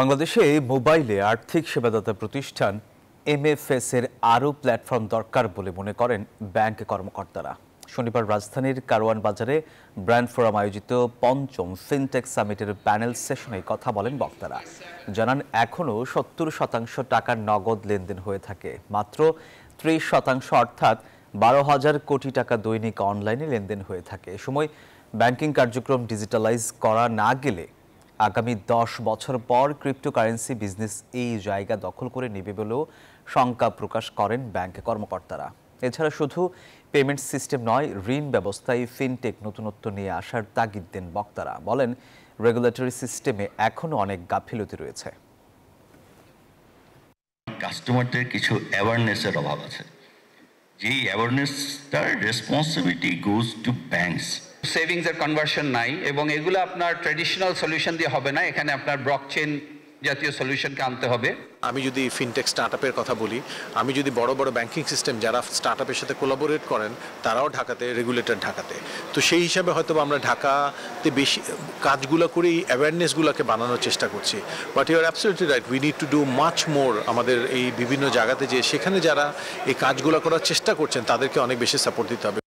বাংলাদেশে মোবাইলে আর্থিক সেবাদাতা প্রতিষ্ঠান এমএফএস এর আরও প্ল্যাটফর্ম দরকার বলে মনে করেন ব্যাংক কর্মকর্তারা। শনিবার রাজধানীর কারওয়ান বাজারে ব্র্যান্ড ফোরাম আয়োজিত পঞ্চম ফিনটেক সামিটের প্যানেল সেশনে কথা বলেন বক্তারা। জানান এখনও ৭০% টাকার নগদ লেনদেন হয়ে থাকে, মাত্র ৩০% অর্থাৎ ১২,০০০ কোটি টাকা দৈনিক অনলাইনে লেনদেন হয়ে থাকে। এ সময় ব্যাংকিং কার্যক্রম ডিজিটালাইজ করা না গেলে আগামী ১০ বছর পর ক্রিপ্টোকারেন্সি বিজনেস এই জায়গা দখল করে নেবে বলেও শঙ্কা প্রকাশ করেন ব্যাংক কর্মকর্তারা। এছাড়া শুধু পেমেন্ট সিস্টেম নয়, ঋণ ব্যবস্থায় ফিনটেক নতুনত্ব নিয়ে আসার তাগিদ দেন বক্তারা। বলেন, রেগুলেটরি সিস্টেমে এখনও অনেক গাফিলতি রয়েছে। কাস্টমারদের কিছু অ্যাওয়ারনেসের অভাব আছে, যেই অ্যাওয়ারনেসটার responsibility goes to banks. Savings এর কনভার্সন নাই এবং এগুলো আপনার ট্র্যাডিশনাল সলিউশন দিয়ে হবে না, এখানে আপনার ব্লকচেইন জাতীয় সলিউশনকে আনতে হবে। আমি যদি ফিনটেক স্টার্টআপের কথা বলি, আমি যদি বড় বড় ব্যাংকিং সিস্টেম যারা স্টার্টআপের সাথে কোলাবোরেট করেন তারাও ঢাকাতে, রেগুলেটর ঢাকাতে, তো সেই হিসাবে হয়তো আমরা ঢাকাতে বেশি কাজগুলো করে এই অ্যাওয়ারনেসগুলোকে বানানোর চেষ্টা করছি। But you are absolutely right, we need to do much more. আমাদের এই বিভিন্ন জায়গাতে যে সেখানে যারা এই কাজগুলো করার চেষ্টা করছেন তাদেরকে অনেক বেশি সাপোর্ট দিতে হবে।